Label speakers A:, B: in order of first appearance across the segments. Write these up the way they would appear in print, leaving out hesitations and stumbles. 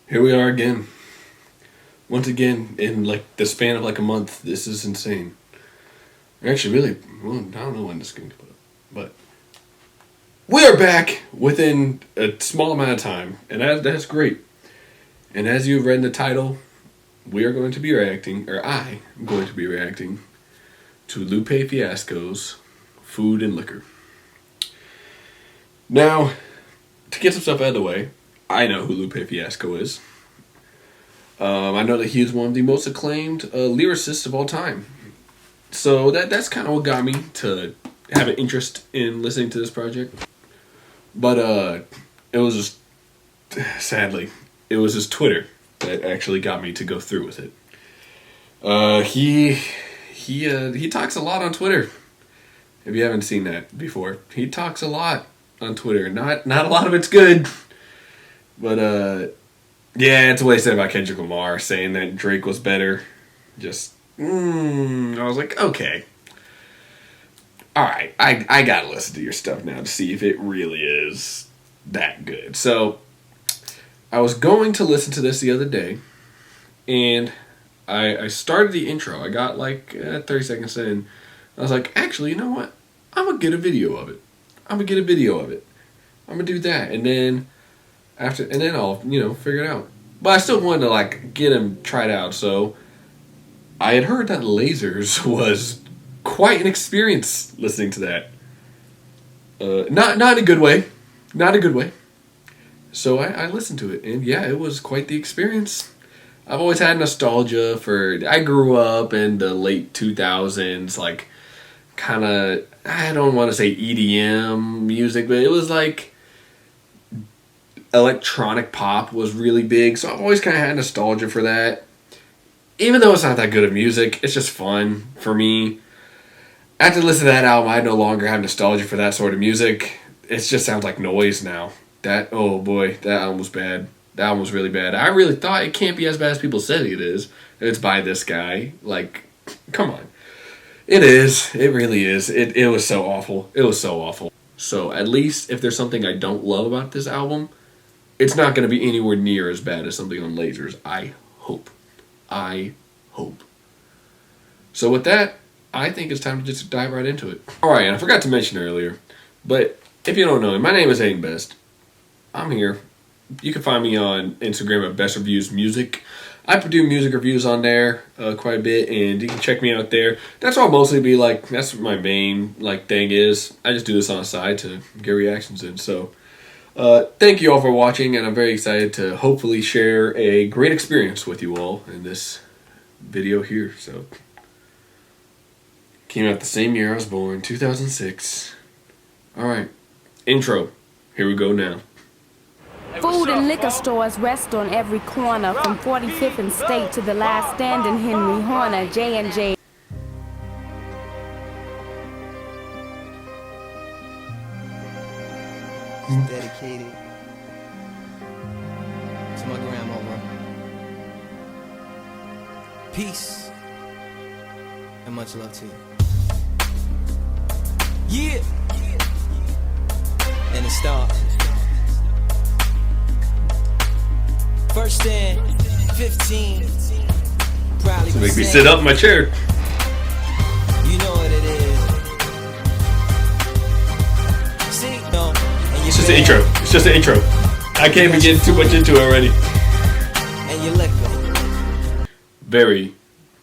A: Here we are again. Once again, in like the span of like a month. This is insane. Actually, really, well, I don't know when this is going to put up. But we are back within a small amount of time. And that's great. And as you've read in the title, we are going to be reacting, or I am going to be reacting, to Lupe Fiasco's Food and Liquor. Now, to get some stuff out of the way, I know who Lupe Fiasco is. I know that he is one of the most acclaimed lyricists of all time. So that's kind of what got me to have an interest in listening to this project. But it was just, sadly, it was his Twitter that actually got me to go through with it. He talks a lot on Twitter. If you haven't seen that before, he talks a lot on Twitter. Not a lot of it's good, but yeah, it's what he said about Kendrick Lamar, saying that Drake was better. Just I was like, okay, all right, I gotta listen to your stuff now to see if it really is that good. So I was going to listen to this the other day, and I started the intro. I got like 30 seconds in. I was like, actually, you know what? I'm gonna get a video of it. I'm gonna do that, and then I'll figure it out. But I still wanted to like get him tried out. So I had heard that Lasers was quite an experience listening to that. Not in a good way. So I listened to it, and yeah, it was quite the experience. I've always had nostalgia for. I grew up in the late 2000s, like kind of. I don't want to say EDM music, but it was like electronic pop was really big. So I've always kind of had nostalgia for that. Even though it's not that good of music, it's just fun for me. After listening to that album, I no longer have nostalgia for that sort of music. It just sounds like noise now. Oh boy, that album was bad. That album was really bad. I really thought it can't be as bad as people said it is. It's by this guy. Like, come on. It is. It really is. It was so awful. It was so awful. So at least if there's something I don't love about this album, it's not going to be anywhere near as bad as something on Lasers. I hope. So with that, I think it's time to just dive right into it. Alright, and I forgot to mention earlier, but if you don't know me, my name is Aiden Best. I'm here. You can find me on Instagram at Best Reviews Music. I do music reviews on there quite a bit, and you can check me out there. That's what I'll mostly be like. That's what my main thing is. I just do this on the side to get reactions in. So thank you all for watching, and I'm very excited to hopefully share a great experience with you all in this video here. So came out the same year I was born, 2006. All right, intro. Here we go now.
B: Food and liquor stores rest on every corner, from 45th and State to the last stand in Henry Horner, J&J.
C: Dedicated to my grandmama. Peace and much love to you. Yeah, and it starts. First and 15. Probably
A: to make me sit up in my chair.
C: You know what it is. See, no.
A: It's just the intro. It's just the intro. I can't even get too much into it already.
C: And you liquor.
A: Very,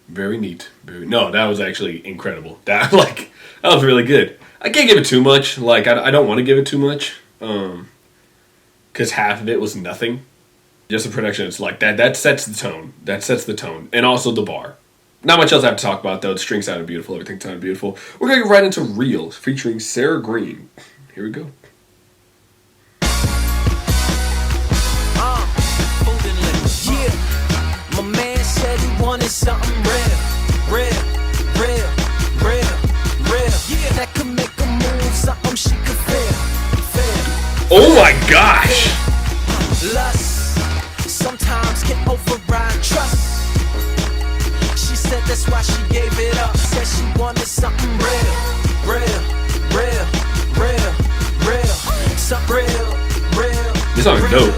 A: very neat. No, that was actually incredible. That was really good. I can't give it too much. Like I don't want to give it too much. Because half of it was nothing. Just the production, it's like that sets the tone. That sets the tone. And also the bar. Not much else I have to talk about, though. The string sounded beautiful. Everything sounded beautiful. We're going to get right into Real, featuring Sarah Green. Here we go.
C: Food and liquor. Yeah. My man said he wanted something real. Yeah. That could make a move, something she could feel.
A: Oh my gosh!
C: Lust sometimes can override trust. She said that's why she gave it up. Said she wanted something real. Something real.
A: This song is dope.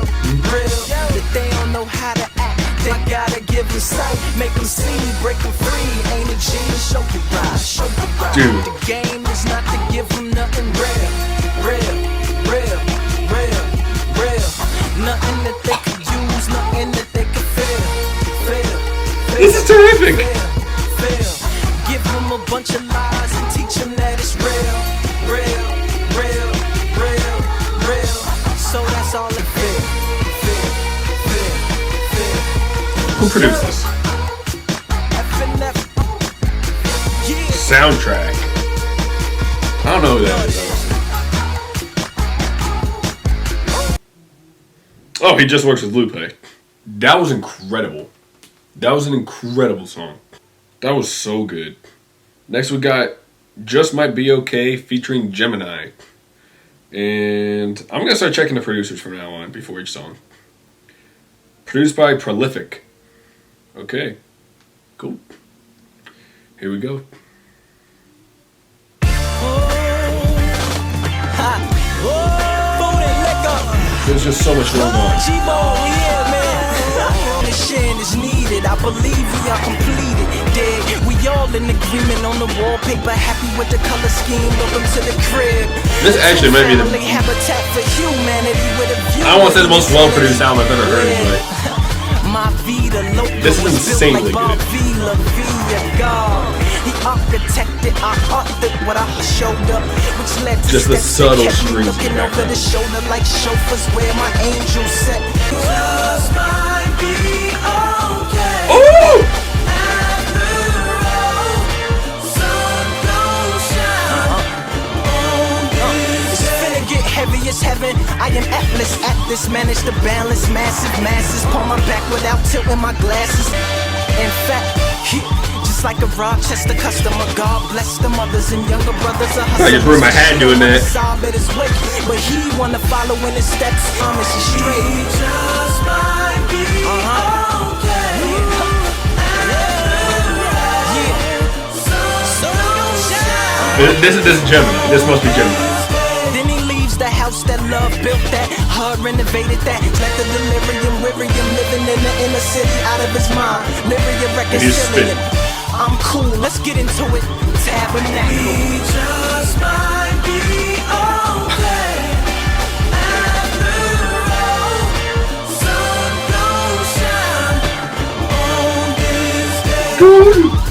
C: That they don't know know how to act. Then I gotta give them sight, make them see, break them free. Ain't a G, show you right, show you right.
A: Dude.
C: The game is not to give them nothing real, real, real, real, real. Nothing that they could use, nothing that they could feel, feel.
A: This is terrific.
C: Feel. Give them a bunch of lies and teach them that it's real, real, real, real, real. So that's all it feels.
A: Who produced this? Soundtrack. I don't know who that is. Oh, he just works with Lupe. That was incredible. That was an incredible song. That was so good. Next we got Just Might Be Okay featuring Gemini. And I'm going to start checking the producers from now on before each song. Produced by Prolific. Okay, cool. Here we go. There's just so much going on.
C: Is needed. I believe we are completed. Dead. We all in agreement on the wallpaper. Happy with the color scheme. Welcome to the crib.
A: This actually might be the
C: habitat for humanity with a view.
A: I don't want to say the most well-produced album I've ever heard, but this is insanely good.
C: He architected, I authored what I showed up, which led to
A: just the subtle strings
C: looking over the shoulder like chauffeurs where my angels set. Just might be okay.
A: Oh!
C: Heavy as heaven, I am atlas at this. Manage to balance massive masses. Pull my back without tilting my glasses. In fact, just like a Rochester customer, God bless the mothers and younger brothers.
A: I just ruined my hat doing that.
C: But he wanna follow in his steps. Promise is straight. Just might be okay.
A: This is Gemini. This must be Gemini.
C: The house that love built that, her renovated that. Let the delirium, Wirium living in the inner city out of his mind. Lyrium reconciliation. I'm cool, let's get into it. Tabernacle. We just might be okay. After all, sun gon' shine on this day.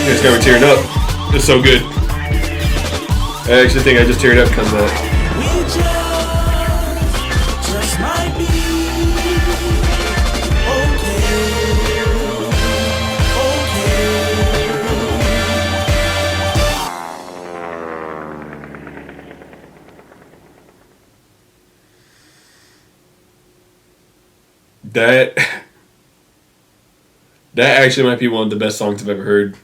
A: It's got me tearing up. It's so good. I actually think I just teared up because of that. That actually might be one of the best songs I've ever heard.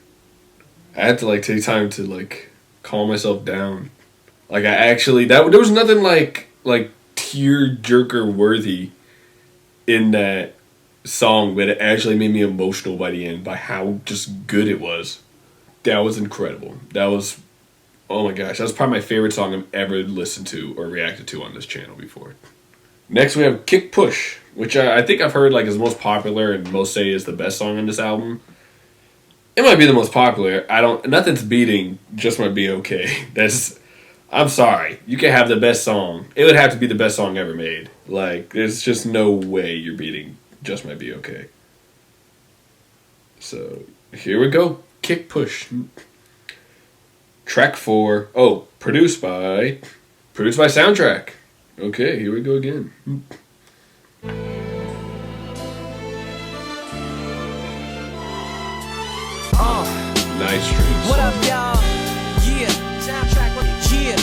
A: I had to take time to calm myself down. There was nothing like tear jerker worthy in that song, but it actually made me emotional by the end by how just good it was. That was incredible. That was, oh my gosh, that's probably my favorite song I've ever listened to or reacted to on this channel before. Next we have Kick Push, which I think I've heard is the most popular and most say is the best song on this album. It might be the most popular. Nothing's beating Just Might Be Okay. I'm sorry. You can have the best song. It would have to be the best song ever made. There's just no way you're beating Just Might Be Okay. So, here we go. Kick Push. Track 4. Oh, produced by Soundtrack. Okay, here we go again. Nice streams.
C: What up, y'all? Yeah, Soundtrack. Yeah,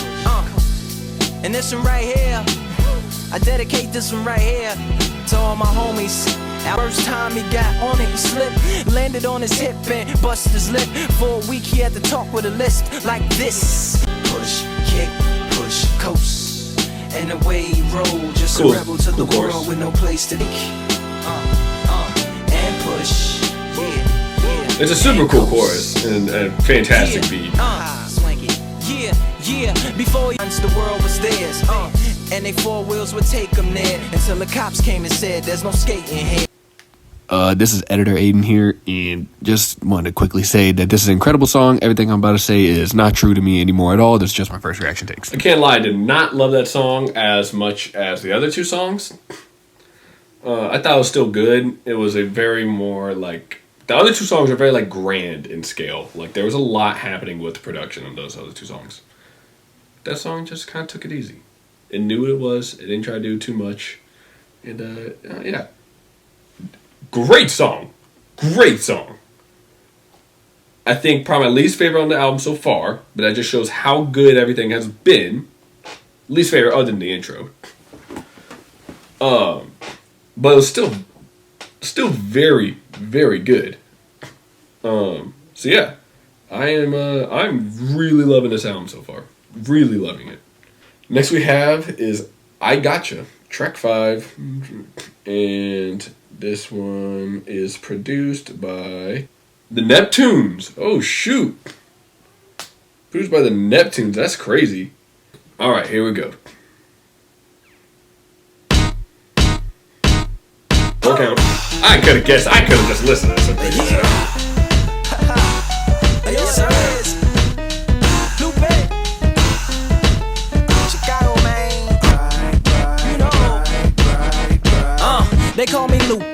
C: and this one right here, I dedicate this one right here to all my homies First time he got on it, he slipped, landed on his hip and busted his lip. For a week he had to talk with a lisp like this. Push, kick, push, coast. And away he rolled, just a rebel to the world with no place to think. And push, yeah.
A: It's a super cool chorus and a fantastic beat.
C: Swing it, yeah. Before once the world was theirs, and they four wheels would take them there until the cops came and said there's no skating here.
A: This is Editor Aiden here, and just want to quickly say that this is an incredible song. Everything I'm about to say is not true to me anymore at all. This is just my first reaction takes. I can't lie, I did not love that song as much as the other two songs. I thought it was still good. It was a very more, like... The other two songs are very, like, grand in scale. Like, there was a lot happening with the production of those other two songs. That song just kind of took it easy. It knew what it was. It didn't try to do too much. And, yeah. Great song. Great song. I think probably my least favorite on the album so far, but that just shows how good everything has been. Least favorite other than the intro. But it was still very, very good. So yeah. I'm really loving this album so far. Really loving it. Next we have is I Gotcha, track 5. And this one is produced by the Neptunes. Oh, shoot. Produced by the Neptunes. That's crazy. All right, here we go. Full count. I could have guessed. I could have just listened to this.
C: Yes, sir. Lupe. Chicago, man. You know. They call me Lupe.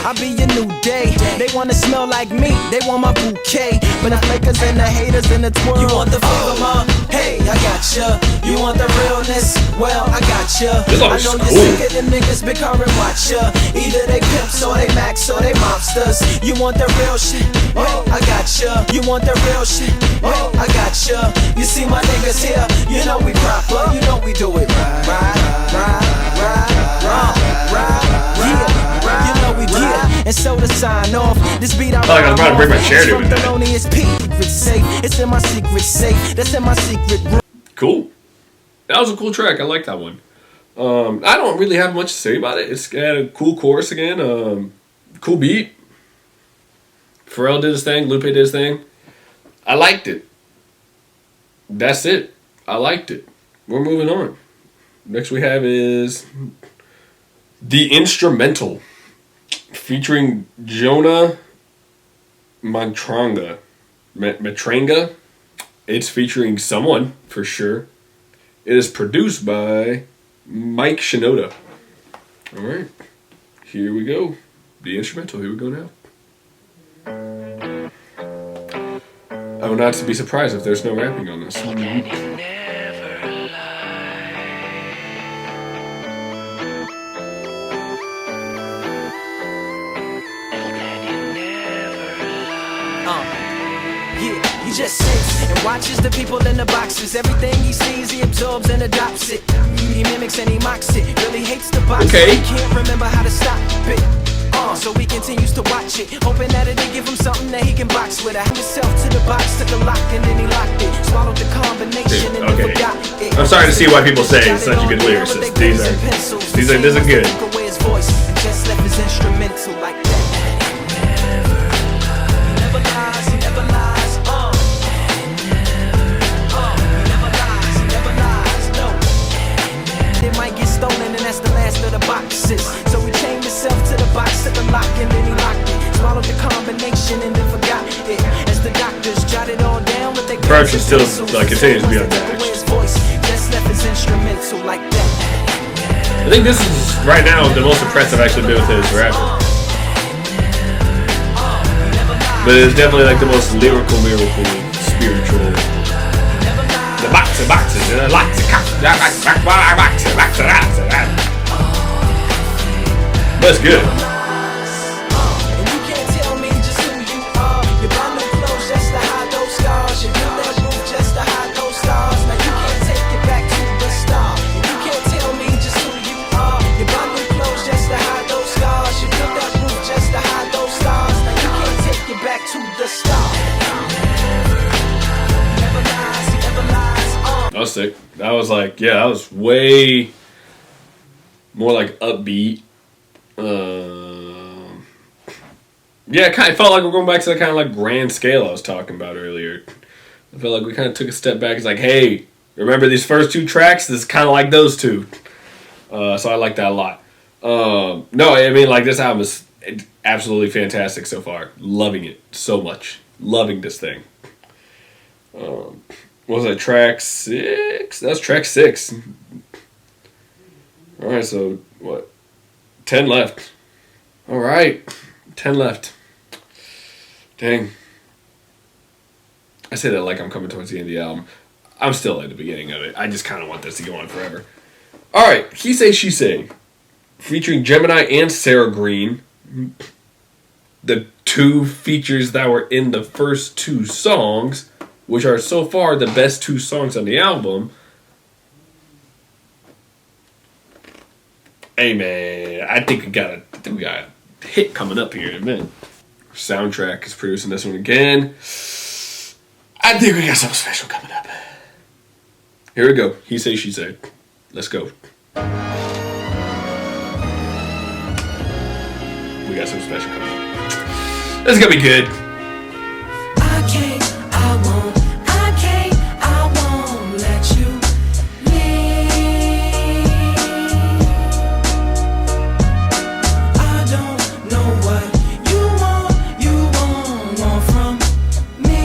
C: I be your new day. They wanna smell like me. They want my bouquet. But the flakers and the haters in the twirl. You want the flavor, ma? Hey, I gotcha. You want the realness? Well, I gotcha. I know you're sick of them niggas big car and watch ya. Either they pimps or they max or they mobsters. You want the real shit? Well, I gotcha. You want the real shit? Well, I gotcha. You see my niggas here? You know we proper. You know we do it right. You know we do it. And so to sign off, this beat I
A: feel like I'm about to bring my chair to it.
C: It's in my secret safe. That's in my secret room.
A: Cool. That was a cool track. I like that one. I don't really have much to say about it. It's got a cool chorus again. Cool beat. Pharrell did his thing. Lupe did his thing. I liked it. That's it. I liked it. We're moving on. Next we have is The Instrumental, featuring Jonah Matranga. It's featuring someone, for sure. It is produced by Mike Shinoda. Alright. Here we go. The Instrumental. Here we go now. I would not be surprised if there's no rapping on this.
C: He just sits and watches the people in the boxes. Everything he sees, he absorbs and adopts it. He mimics and he mocks it. Really hates the box.
A: Okay.
C: He can't remember how to stop it. So he continues to watch it, hoping that it'll give him something that he can box with. I had himself to the box, took a lock, and then he locked it. Swallowed the combination and then forgot it.
A: I'm sorry to see why people say he's such a good lyricist. These are good.
C: Just left his instrumental like that. Never lies, he never lies. Never lies, no. It might get stolen, and that's the last of the boxes. So he chained himself to the box, took a lock, and then he locked it. Swallowed the combination and then forgot it. As the doctors jotted all down with their
A: production still continues to be unmatched.
C: Just left his instrumental like that.
A: I think this is right now the most impressive I've actually been with his rapper. But it's definitely like the most lyrical, spiritual. The boxer, that's good.
C: And you can't tell me just who you are. You buy new clothes just to hide those scars. You build that roof just to hide those stars. Now you can't take it back to the start. And you can't tell me just who you are. You buy new clothes just to hide those scars. You build that roof
A: sick. That was like, yeah, that was way more like upbeat. Yeah, it kind of felt like we're going back to the kind of like grand scale I was talking about earlier. I felt like we kind of took a step back. It's like, hey, remember these first 2 tracks? This is kind of like those 2. So I like that a lot. No, I mean, like, this album is absolutely fantastic so far. Loving it so much. Loving this thing. What was that, track 6? That's track 6. Alright, so, what? 10 left. Alright, 10 left. Dang. I say that like I'm coming towards the end of the album. I'm still at the beginning of it. I just kind of want this to go on forever. Alright, He Say, She Say. Featuring Gemini and Sarah Green. The 2 features that were in the first 2 songs, which are so far the best 2 songs on the album. Hey man, I think we got a hit coming up here in a minute. Soundtrack is producing this one again. I think we got something special coming up. Here we go. He Say, She Say. Let's go. We got something special coming up. This is gonna be good.
C: I can't, I won't, I can't, I won't let you leave. I don't know what you want from me.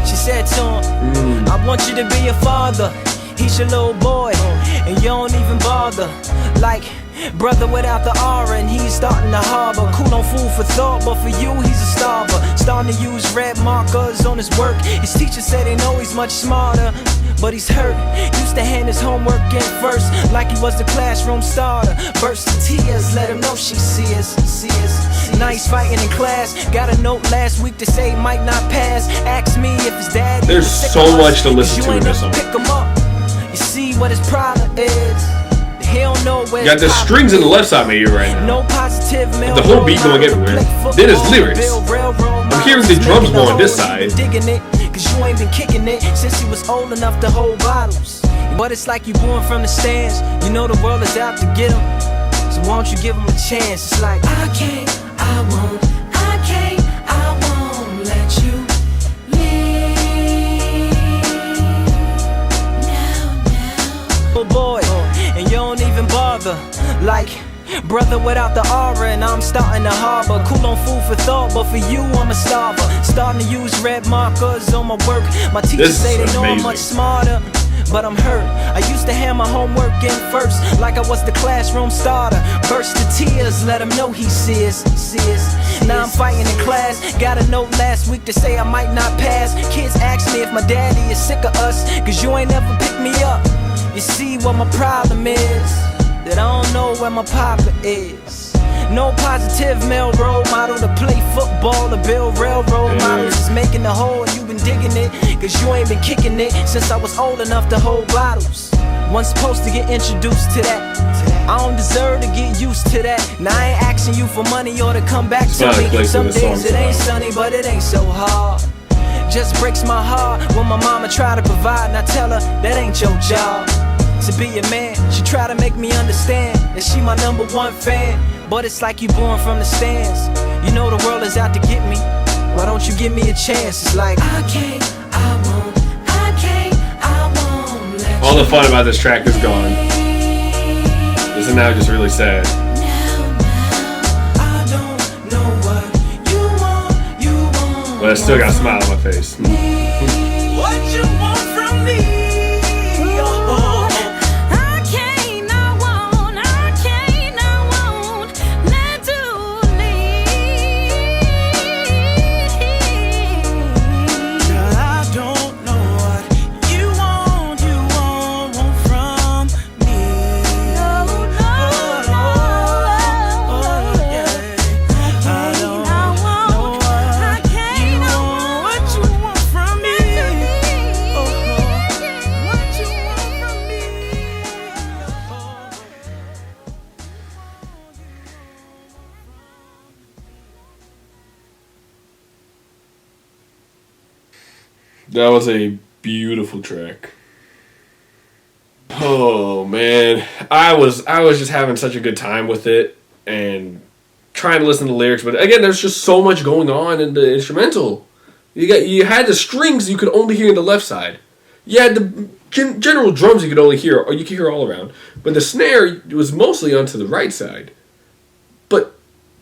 C: She said to him, I want you to be a father. He's your little boy, and you don't even bother. Like brother without the R, and he's starting to harbor. Cool on food for thought, but for you he's a starver. Starting to use red markers on his work. His teachers say they know he's much smarter, but he's hurt. Used to hand his homework in first, like he was the classroom starter. Burst of tears, let him know she sees. Now he's fighting in class. Got a note last week to say he might not pass. Asked me if his dad.
A: There's so much to listen to in this song.
C: Pick him up. You see what his problem is. He don't know where.
A: You got the strings in the left side of my ear right now.
C: No positive
A: the whole beat going everywhere. Then his lyrics. I'm hearing the drums more on this side.
C: Digging it, cause you ain't been kicking it since he was old enough to hold bottles. But it's like you born from the stands. You know the world is out to get him. So why don't you give him a chance? It's like I can't, I won't, I can't, I won't let you leave. Now. Oh boy, and you don't even bother. Like brother without the aura, and I'm starting to harbor. Cool on food for thought, but for you I'm a starver. Starting to use red markers on my work. My teachers say they know I'm much smarter, but I'm hurt. I used to hand my homework in first, like I was the classroom starter. Burst of tears, let him know he sees. Now I'm fighting in class. Got a note last week to say I might not pass. Kids ask me if my daddy is sick of us, cause you ain't never picked me up. You see what my problem is? That I don't know where my papa is. No positive male role model to play football, to build railroad models. Just making the hole and you been digging it, cause you ain't been kicking it since I was old enough to hold bottles. Wasn't supposed to get introduced to that. I don't deserve to get used to that. Now I ain't asking you for money or to come back to me. Some days it ain't sunny, but it ain't so hard. Just breaks my heart when my mama try to provide, and I tell her that ain't your job. To be a man, she try to make me understand that she my #1 fan. But it's like you born from the stands. You know the world is out to get me. Why don't you give me a chance? It's like I can't, I won't, I can't, I won't let
A: all the fun about this track is gone. This is now just really sad.
C: I don't know what you want.
A: But I still got a smile on my face.
C: What you want from me?
A: That was a beautiful track. Oh man, I was just having such a good time with it and trying to listen to the lyrics, but again, there's just so much going on in the instrumental. You had the strings you could only hear in the left side. You had the general drums you could only hear, or you could hear all around. But the snare was mostly onto the right side. But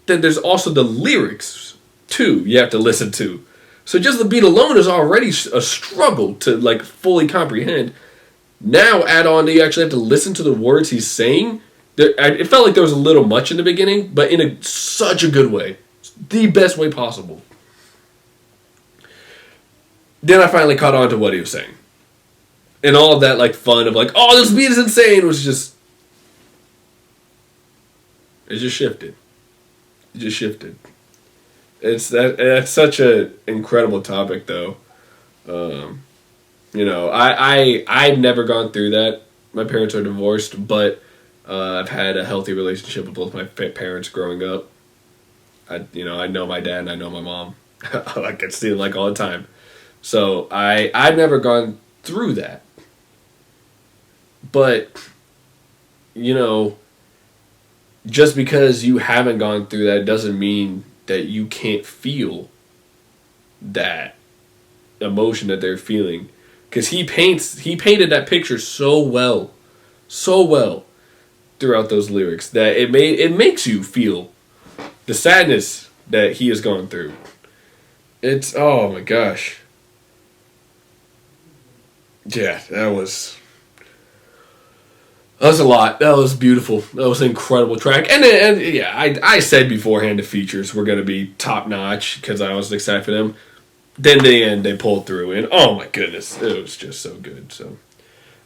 A: then there's also the lyrics too. You have to listen to. So just the beat alone is already a struggle to like fully comprehend. Now add on that you actually have to listen to the words he's saying. It felt like there was a little much in the beginning, but in such a good way. The best way possible. Then I finally caught on to what he was saying. And all of that like fun of like, oh, this beat is insane was just... It just shifted. It just shifted. That's such an incredible topic though. You know, I've never gone through that. My parents are divorced, but I've had a healthy relationship with both my parents growing up. I know my dad and I know my mom. I can see them like all the time. So I've never gone through that. But, you know, just because you haven't gone through that doesn't mean that you can't feel that emotion that they're feeling. Because he painted that picture so well throughout those lyrics that it makes you feel the sadness that he has gone through. It's, oh my gosh. Yeah, that was a lot. That was beautiful. That was an incredible track. And yeah, I said beforehand the features were going to be top notch because I was excited for them. Then in the end, they pulled through, and oh my goodness, it was just so good. So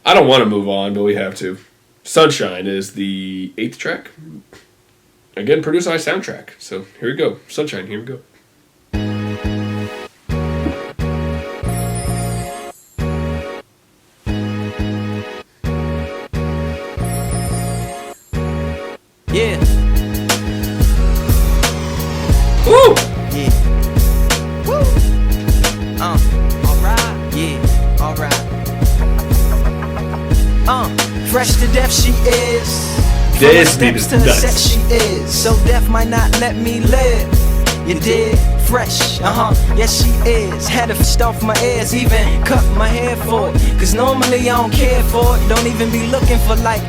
A: I don't want to move on, but we have to. Sunshine is the 8th track. Again, produced by Soundtrack. So here we go. Sunshine, here we go.
C: Yeah.
A: Woo!
C: Yeah. Woo! Alright. Yeah. Alright. Fresh to death she is.
A: This beat
C: Steps
A: is
C: to the set
A: nuts.
C: she is. So death might not let me live. You did? Fresh, yes she is. Had to fished off my ears, even cut my hair for it. Cause normally I don't care for it. Don't even be looking for like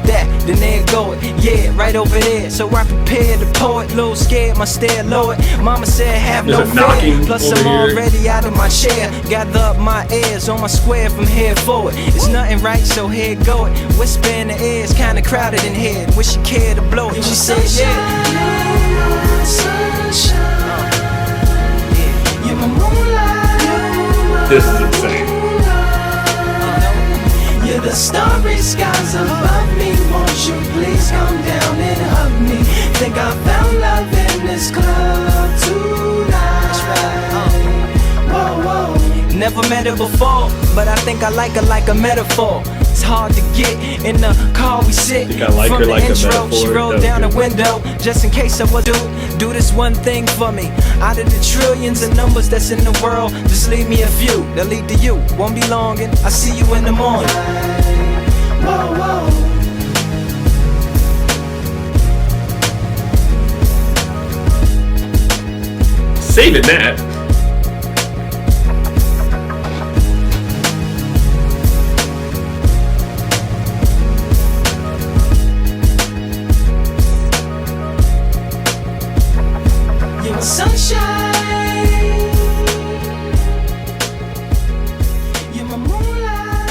C: that. Then there go it, yeah, right over there. So I prepared to pour it, little scared, my stare lowered. Mama said have no
A: There's a knocking
C: fear. Plus I'm
A: over here.
C: already out of my chair. Gather up my ears on my square from here forward. It's nothing right, so here go it. Whisper in the ears, kinda crowded in here. Wish you cared to blow it. She said, yeah. Sunshine.
A: This is insane.
C: You're the starry skies above me. Won't you please come down and hug me? Think I found love in this club tonight. Whoa, whoa. Never met her before, but I think I like her like a metaphor. It's hard to get in the car we sit.
A: Think I like
C: From
A: her
C: the
A: like a
C: intro,
A: metaphor?
C: she
A: That
C: rolled
A: was
C: down the
A: good.
C: window just in case I would do this one thing for me. Out of the trillions of numbers that's in the world, just leave me a few. They'll lead to you. Won't be long, and I'll see you in the morning. Whoa, whoa.
A: Saving that.
C: You're my sunshine. You're my moonlight.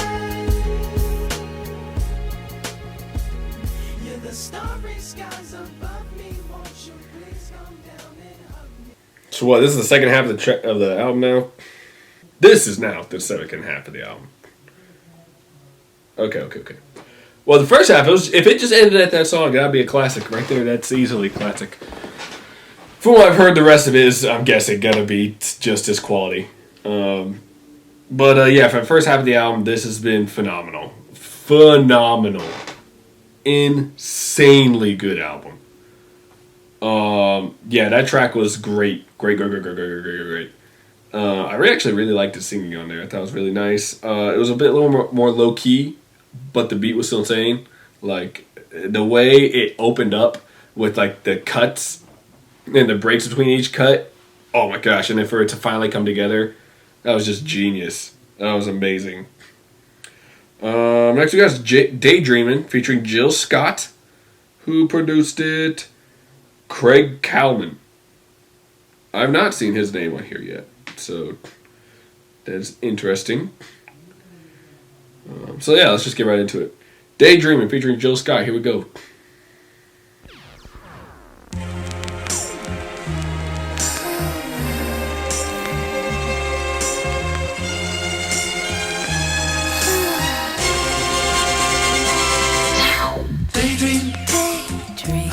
C: You're the starry skies above me. Won't you please come down and hug me?
A: So what? This is the second half of the album now. This is now the second half of the album. Okay. Well, the first half, if it just ended at that song, that'd be a classic right there. That's easily a classic. From what I've heard, the rest of it is, I'm guessing, gonna be just as quality. Yeah, for the first half of the album, this has been phenomenal. Insanely good album. Yeah, that track was great. I actually really liked his singing on there. I thought it was really nice. It was a little more low key, but the beat was still insane. Like the way it opened up with like the cuts and the breaks between each cut. Oh my gosh! And then for it to finally come together, that was just genius. That was amazing. Next we got Daydreamin' featuring Jill Scott, who produced it. Craig Kalman. I've not seen his name on here yet, so that's interesting. So yeah, let's just get right into it. Daydreamin' featuring Jill Scott. Here we go.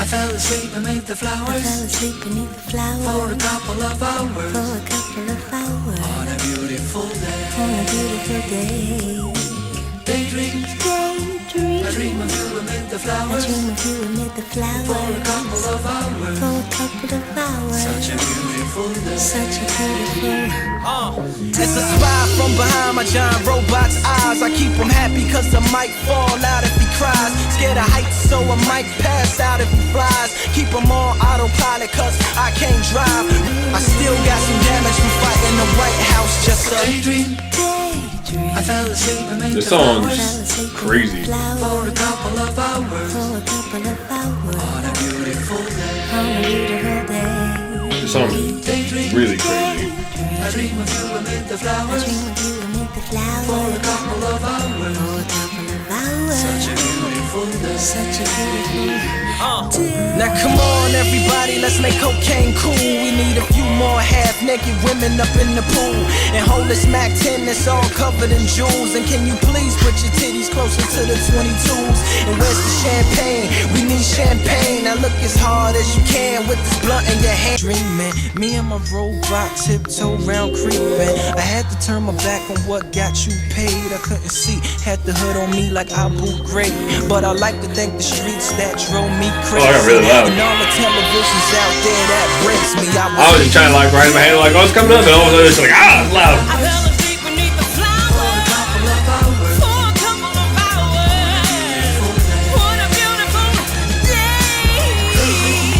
C: Fell asleep beneath the flowers. For a couple of hours. On a beautiful day. Daydream. I dream of you amid the flowers. For a couple of hours. Such a beautiful day. It's a spy from behind my giant robot's eyes. I keep him happy cause I might fall out if he cries. Scared of heights so I might pass out if he flies. Keep him on autopilot cause I can't drive. I still got some damage from fighting the White House. Just a daydream. I fell asleep and made
A: the song's crazy.
C: For a couple of hours. On a beautiful day.
A: The song's really crazy.
C: I dream of you amid the flowers. For a couple of hours. Such a beautiful day. Now come on everybody, let's make cocaine cool. We need a few more half-naked women up in the pool. And hold this Mac 10 that's all covered in jewels. And can you please put your titties closer to the 22s? And where's the champagne? We need champagne. Now look as hard as you can with this blunt in your hand. Dreaming, me and my robot tiptoe round creeping. I had to turn my back on what got you paid. I couldn't see, had the hood on me like Abu Ghraib. But I like to thank the streets that drove me crazy.
A: Oh, I got really loud.
C: And all the televisions out there that breaks me.
A: I was just trying to like raise my hand like, oh, it's coming up, and all of a sudden it's like, ah, it's loud.
C: I fell asleep beneath the flowers. For a couple of hours. What a beautiful day. Daydream.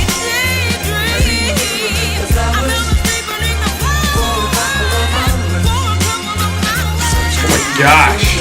C: I fell asleep beneath the flowers. For a couple of hours.
A: Oh my gosh.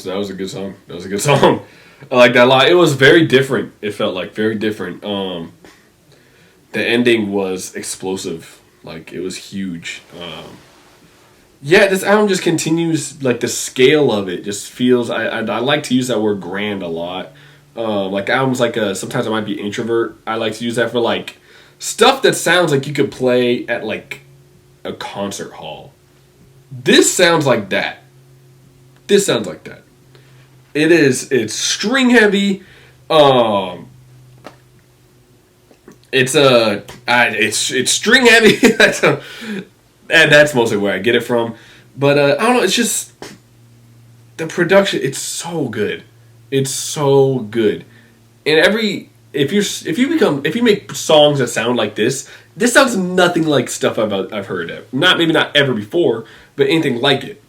A: That was a good song. That was a good song. I like that a lot. It was very different. It felt like very different. The ending was explosive. Like it was huge. Yeah, this album just continues. Like the scale of it just feels. I like to use that word grand a lot. Like albums like sometimes I might be introvert. I like to use that for like stuff that sounds like you could play at like a concert hall. This sounds like that. This sounds like that. It's string heavy. It's string heavy. And that's mostly where I get it from. But I don't know, it's just the production, it's so good. It's so good. And if you make songs that sound like this sounds nothing like stuff I've heard of. Maybe not ever before, but anything like it.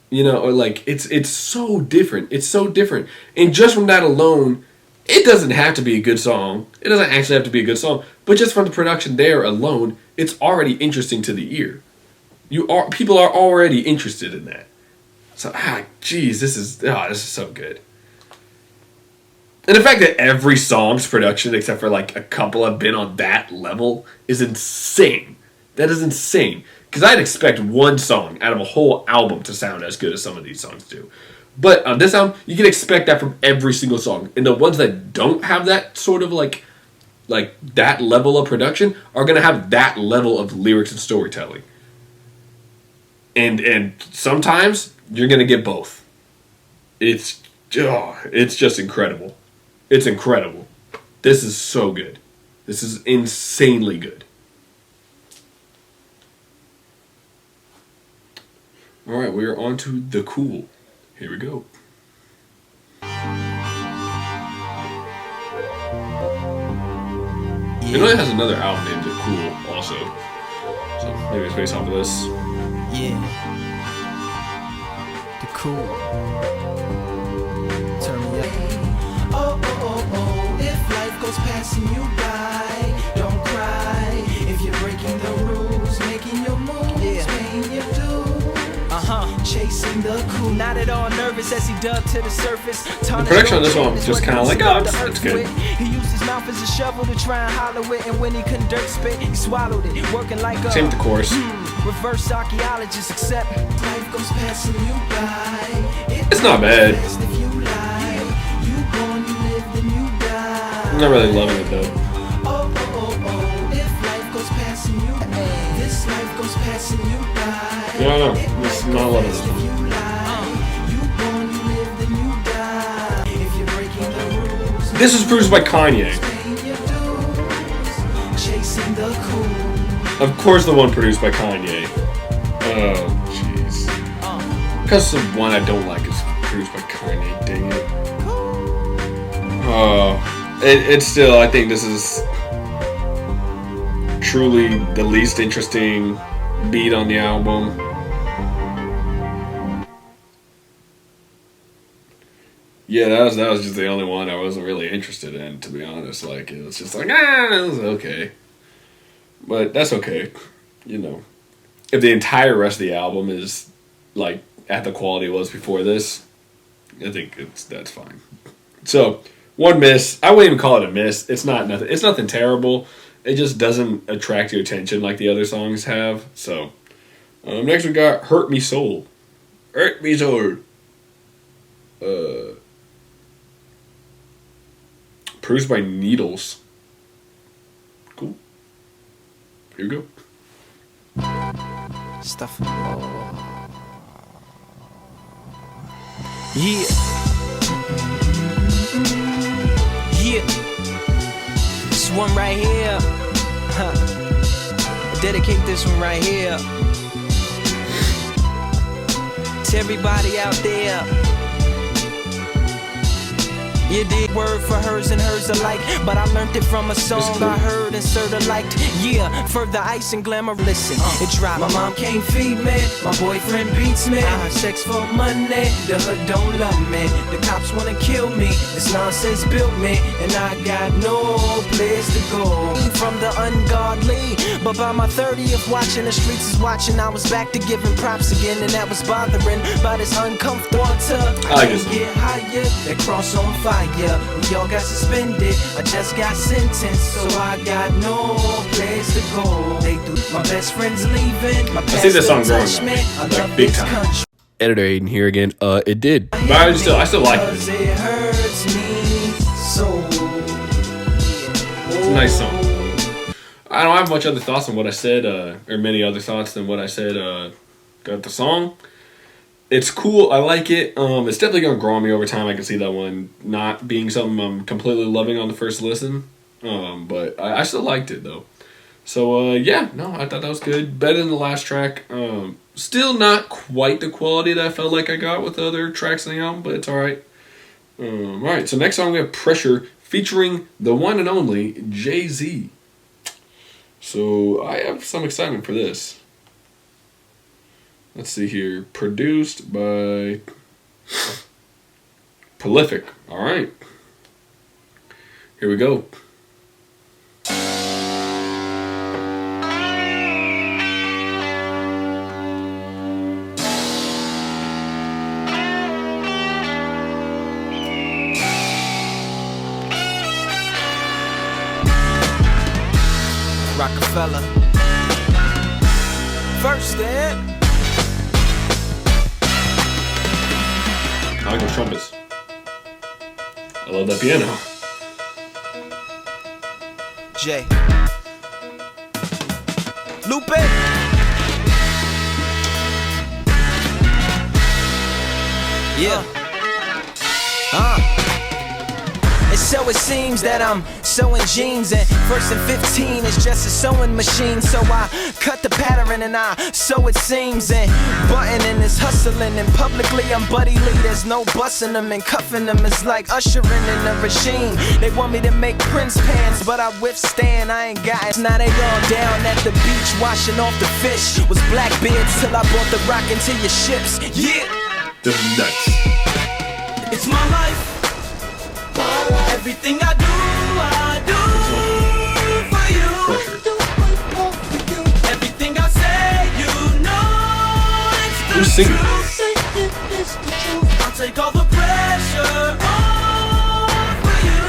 A: You know, or like it's so different. It's so different. And just from that alone, it doesn't have to be a good song. It doesn't actually have to be a good song. But just from the production there alone, it's already interesting to the ear. People are already interested in that. So, geez, this is so good. And the fact that every song's production, except for like a couple, have been on that level is insane. That is insane. Because I'd expect one song out of a whole album to sound as good as some of these songs do. But on this album, you can expect that from every single song. And the ones that don't have that sort of like that level of production are going to have that level of lyrics and storytelling. And sometimes you're going to get both. It's just incredible. It's incredible. This is so good. This is insanely good. All right, we are on to The Cool. Here we go. You know it has another album named The Cool also. So maybe it's based off of this.
C: Yeah. The Cool. Turn me up. Oh, oh, oh, oh. If life goes passing you by, don't cry. If you're breaking the rules, making your moves, paying your dues. Chasing the cool. Not at all nervous as he dug to the surface.
A: The production on this one was just kind of like, it's good.
C: He used his mouth as a shovel to try and hollow it, and when he couldn't dirt spit, he swallowed it, working like a
A: same with the chorus.
C: Reverse archaeologist, except life goes passing you by.
A: It's not bad. I'm not really loving it though. If life goes passing you by, this life goes passing you by. No, it's not loving it. This is produced by Kanye. Of course, the one produced by Kanye. Oh, jeez. Because the one I don't like is produced by Kanye. Dang it. Oh, it's still. I think this is truly the least interesting beat on the album. Yeah, that was just the only one I wasn't really interested in, to be honest. Like, it was just like, it was okay. But that's okay. You know, if the entire rest of the album is, like, at the quality it was before this, I think that's fine. So, one miss. I wouldn't even call it a miss. It's nothing terrible. It just doesn't attract your attention like the other songs have. So, next we got Hurt Me Soul. Hurt Me Soul. Produced by Needles. Cool. Here we go.
C: Stuff. Yeah. Yeah. This one right here. Dedicate this one right here to everybody out there. You did word for hers and hers alike, but I learned it from a song I heard and sorta liked. Yeah, further ice and glamour. Listen, it dropped. My mom can't feed me, my boyfriend beats me. I have sex for money, the hood don't love me. The cops wanna kill me, this nonsense built me, and I got no place to go. From the ungodly, but by my 30th, watching the streets is watching. I was back to giving props again, and that was bothering. But it's uncomfortable. I can't get higher, that cross on fire. We all got suspended, I just got sentenced, so I got no place to go. They do my best friends leaving.
A: I see this song growing on me, like big time. Editor Aiden here again. It did, but I still like it.
C: It hurts me so.
A: It's a nice song. I don't have much other thoughts on what I said, or many other thoughts than what I said about the song. It's cool. I like it. It's definitely going to grow on me over time. I can see that one not being something I'm completely loving on the first listen. But I still liked it, though. So, I thought that was good. Better than the last track. Still not quite the quality that I felt like I got with the other tracks on the album, but it's alright. Alright, so next song we have Pressure, featuring the one and only Jay-Z. So, I have some excitement for this. Let's see here. Produced by Prolific. All right. Here we go.
C: Rockefeller. First then.
A: I like those trumpets. I love that piano.
C: Jay. Lupe. Yeah. And so it seems that I'm sewing jeans, and first and 15 is just a sewing machine. So I cut the pattern and I sew it seams, and buttoning is hustling, and publicly I'm Buddy Lee. There's no busting them and cuffing them. It's like ushering in a regime. They want me to make Prince pants, but I withstand. I ain't got it. Now they all down at the beach washing off the fish. Was Blackbeards till I brought the rock into your ships. Yeah,
A: this is nuts.
C: It's my life. Everything I do for you. Everything I say, you know it's the
A: Who's singing?
C: truth. I'll take all the pressure off for you.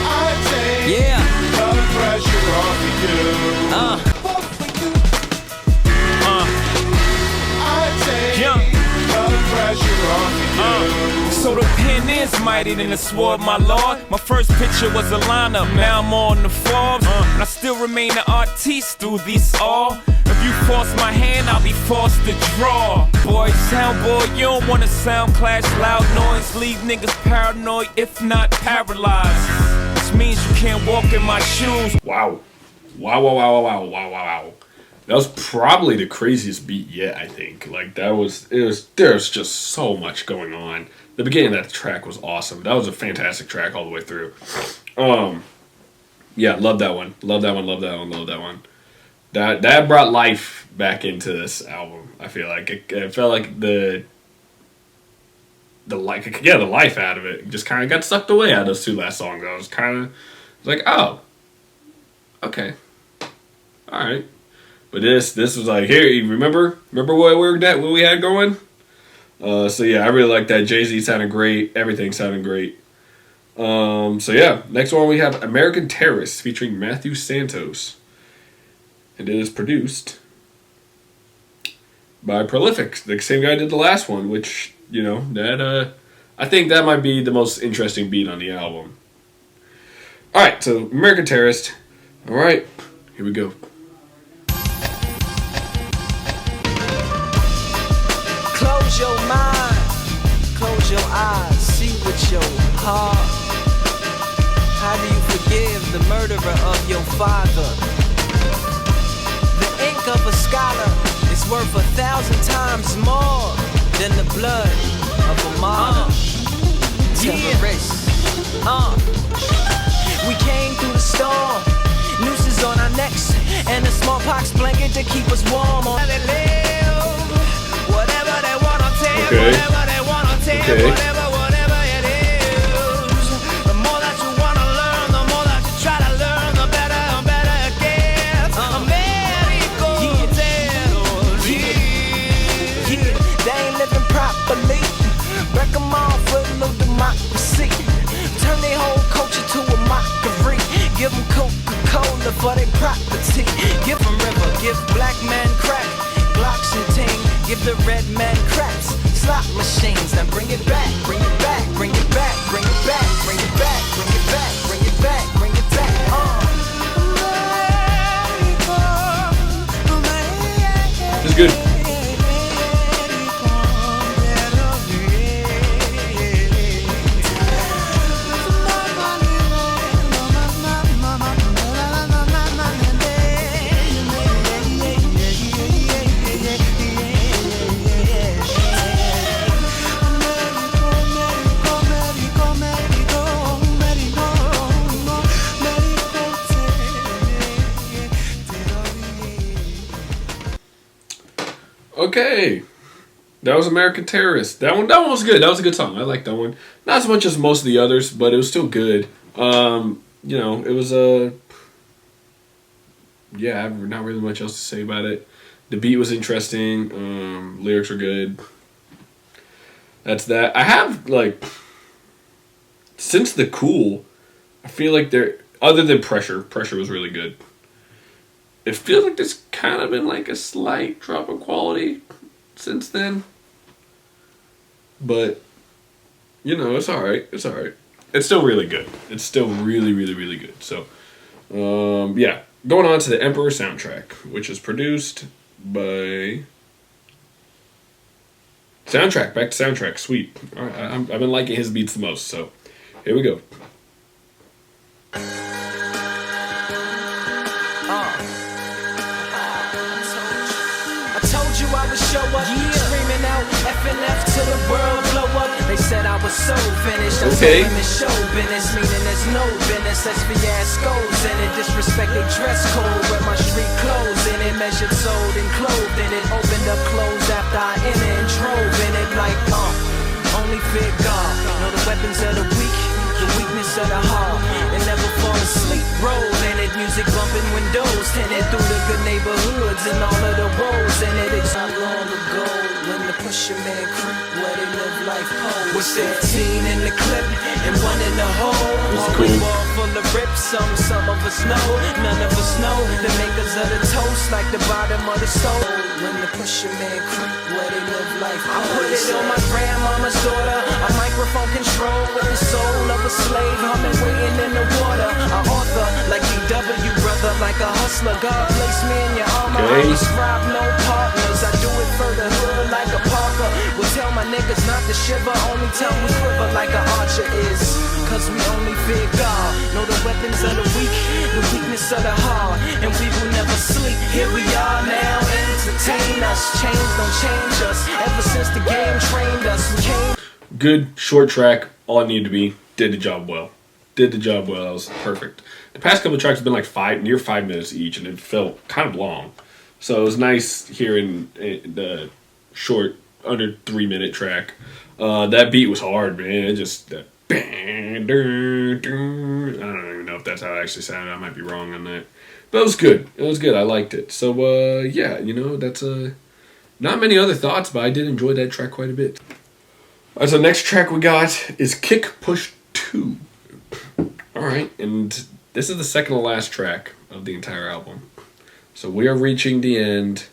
D: I take
C: Yeah.
D: the pressure off of you. I take the pressure off of you.
E: So the pen is mighty than the sword, my lord. My first picture was a lineup, now I'm on the Forbes. And I still remain an artiste through these all. If you force my hand, I'll be forced to draw. Boy, sound boy, you don't want a sound clash, loud noise. Leave niggas paranoid, if not paralyzed. Which means you can't walk in my shoes.
A: Wow. Wow. That was probably the craziest beat yet, I think. Like, there's just so much going on. The beginning of that track was awesome. That was a fantastic track all the way through. Yeah, love that one. Love that one. That brought life back into this album. I feel like it felt like the life out of it just kind of got sucked away out of those two last songs. I was like, oh, okay, all right. But this was like, here, you remember what we had going? So yeah, I really like that. Jay-Z sounded great. Everything sounded great. So yeah, next one we have American Terrorist featuring Matthew Santos. And it is produced by Prolific, the same guy who did the last one, which, you know, that I think that might be the most interesting beat on the album. Alright, so American Terrorist. Alright, here we go.
C: Close your mind, close your eyes, see with your heart. How do you forgive the murderer of your father? The ink of a scholar is worth 1,000 times more than the blood of a martyr. Terrorist. We came through the storm, nooses on our necks, and a smallpox blanket to keep us warm. On they live, whatever they wanna take, whatever they wanna take, whatever it is. The more that you wanna learn, the more that you try to learn, the better and better it gets. America, yeah, they ain't living properly. Break them off with no democracy. Turn their whole culture to a mockery. Give them Coca-Cola for their property. Give them river, give black men crack, Glocks and ting. Give the red man craps, slot machines. Now bring it back, bring it back, bring it back, bring it back, bring it back, bring it back, bring it back, bring it back.
A: It's good. Okay, that was American Terrorist. That one was good. That was a good song. I like that one. Not as much as most of the others, but it was still good. You know, it was yeah, I have not really much else to say about it. The beat was interesting. Lyrics are good. That's that. I have, like, since the Cool, I feel like there, other than Pressure was really good. It feels like there's kind of been like a slight drop in quality since then. But, you know, it's alright. It's alright. It's still really good. It's still really, really, really good. So, yeah. Going on to the Emperor soundtrack, which is produced by... Soundtrack. Back to soundtrack. Sweet. Alright, I've been liking his beats the most, so here we go.
C: I would show up, screaming out FNF till the world blow up. They said I was so finished. I told them it's show business, meaning there's no business. That's fiascos in it. Disrespect they dress code. Wear my street clothes in it. Measured, sold, and clothed in it. Opened up clothes after I entered and drove in it like only fear God. Know the weapons of the weak, the weakness of the heart. And never fall asleep. Roll in it, music bumping windows tinted through the good neighborhoods and all of the woes in it. It's not long ago when the pusher man creep where they live life cold. Was 15 in the clip and one in the hole.
A: Cool.
C: Wall full of rips, some of us know, none of us know the makers of the toast like the bottom of the stove. When the pusher man creep where they live life cold. I put it on my grandmama's daughter, a microphone control with the soul of a slave, humming waiting in the water. I author like DW brother, like a hustler. God place me in your armor. I describe no partners. I do it for the hood like a Parker. Will tell my niggas not to shiver, only tell me quiver like an archer is. Cause we only fear God. Know the weapons of the weak, the weakness of the heart, and we will never sleep. Here we are now, entertain us. Change don't change us. Ever since the game trained us, we came.
A: Good short track. All it needed to be. Did the job well. Did the job well. That was perfect. The past couple of tracks have been like near 5 minutes each, and it felt kind of long. So it was nice hearing the short, under 3 minute track. That beat was hard, man. It just I don't even know if that's how it actually sounded. I might be wrong on that, but it was good. It was good. I liked it. So yeah, you know, that's not many other thoughts, but I did enjoy that track quite a bit. All right, so next track we got is Kick Push 2. All right, and this is the second to last track of the entire album. So we are reaching the end.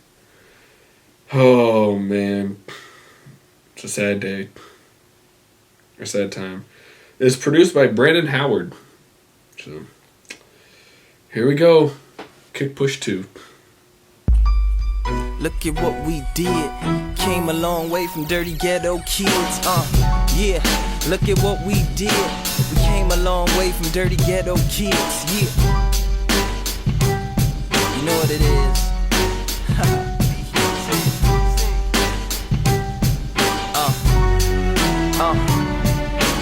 A: Oh, man. It's a sad day. A sad time. It's produced by Brandon Howard. So, here we go. Kick Push 2.
C: Look at what we did. Came a long way from dirty ghetto kids. Yeah. Look at what we did. We came a long way from dirty ghetto kids. Yeah. You know what it is.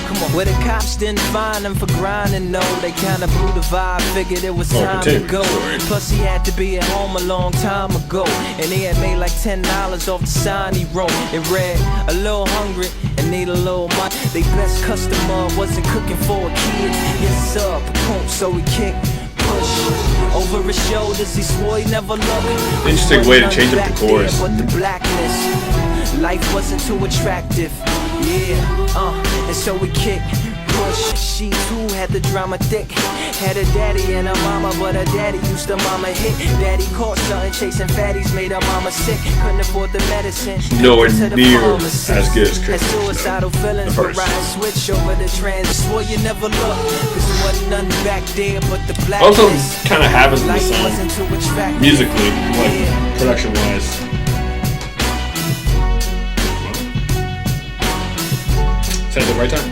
C: Come on. Where the cops didn't find him for grinding, no. They kinda blew the vibe, figured it was time to go. Plus he had to be at home a long time ago, and he had made like $10 off the sign he wrote. It read, a little hungry and need a little money. They best customer wasn't cooking for a kid. Yes sir, pump, so he kicked, push. Over his shoulders, he swore he never looked.
A: Interesting way to change up the chorus.
C: But the blackness, life wasn't too attractive. Yeah, and so we kicked, push. She too had the drama thick. Had a daddy and a mama, but her daddy used to mama hit. Daddy caught something, chasing fatties, made her mama sick. Couldn't afford the medicine.
A: Nowhere near as good as Chris.
C: Had suicidal feelings, but riding switch over the trans. Swore you never looked, cause there wasn't nothing back there but the black.
A: Also, kind of happens in the song, musically, like production wise. At the right time.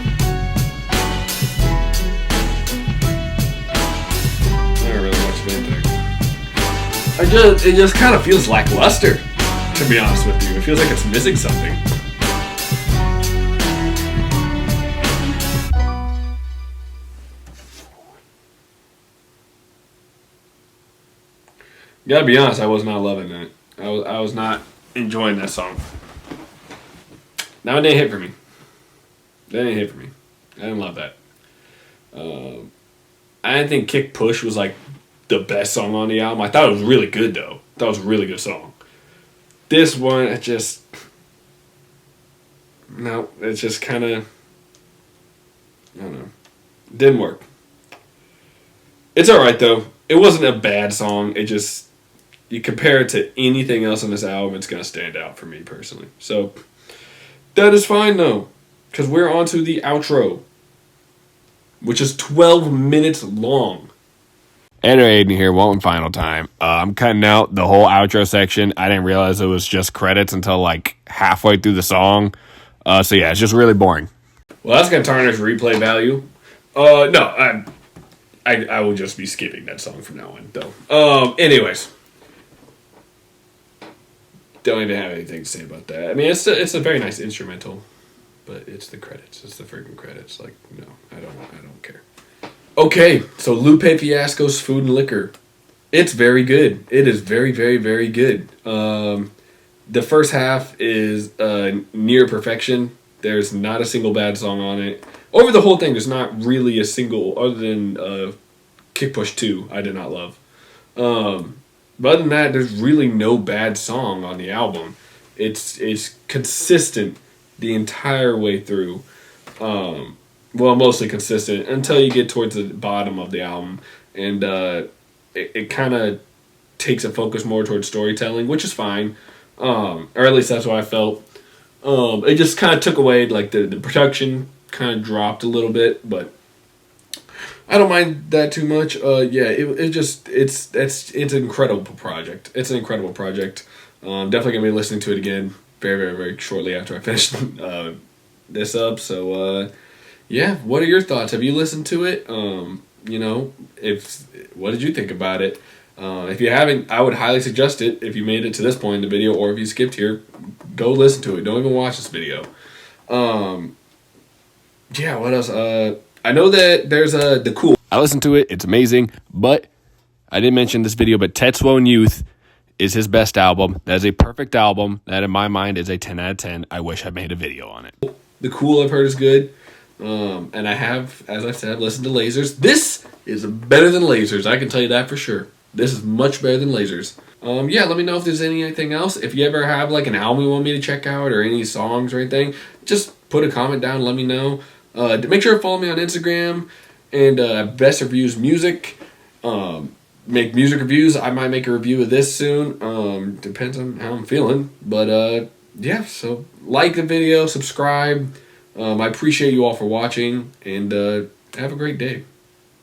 A: I don't really watch the intake. It just kind of feels lackluster, to be honest with you. It feels like it's missing something. Gotta be honest, I was not loving that. I was not enjoying that song. Now it didn't hit for me. That didn't hit for me. I didn't love that. I didn't think Kick Push was like the best song on the album. I thought it was really good though. That was a really good song. This one, it just kind of, I don't know. Didn't work. It's alright, though. It wasn't a bad song. It just, you compare it to anything else on this album, it's going to stand out for me, personally. So, that is fine, though. Because we're on to the outro, which is 12 minutes long. Ed or Aiden here, one final time. I'm cutting out the whole outro section. I didn't realize it was just credits until like halfway through the song. So yeah, it's just really boring. Well, that's gonna tarnish replay value. No, I will just be skipping that song from now on, though. Anyways, don't even have anything to say about that. I mean, it's a very nice instrumental, but it's the credits. It's the freaking credits. Like, no, I don't care. Okay, so Lupe Fiasco's Food and Liquor. It's very good. It is very, very, very good. The first half is near perfection. There's not a single bad song on it. Over the whole thing, there's not really a single, other than Kick Push 2, I did not love. But other than that, there's really no bad song on the album. It's consistent the entire way through. Well, mostly consistent until you get towards the bottom of the album, and it kind of takes a focus more towards storytelling, which is fine, or at least that's what I felt. It just kind of took away, like, the production kind of dropped a little bit, but I don't mind that too much. Yeah, it's an incredible project. It's an incredible project. Definitely gonna be listening to it again very, very, very shortly after I finish this up. So yeah, what are your thoughts? Have you listened to it? You know, what did you think about it? If you haven't, I would highly suggest it. If you made it to this point in the video, or if you skipped here, go listen to it. Don't even watch this video. Yeah, what else? I know that there's the Cool. I listened to it. It's amazing. But I didn't mention this video, but Tetsuo and Youth is his best album. That is a perfect album. That, in my mind, is a 10 out of 10. I wish I made a video on it. The Cool, I've heard, is good. And I have, as I said, listened to Lasers. This is better than Lasers. I can tell you that for sure. This is much better than Lasers. Yeah, let me know if there's anything else. If you ever have like an album you want me to check out, or any songs or anything, just put a comment down and let me know. Make sure to follow me on Instagram and Best Reviews Music. Make music reviews. I might make a review of this soon. Depends on how I'm feeling. But yeah, so like the video, subscribe. I appreciate you all for watching, and have a great day.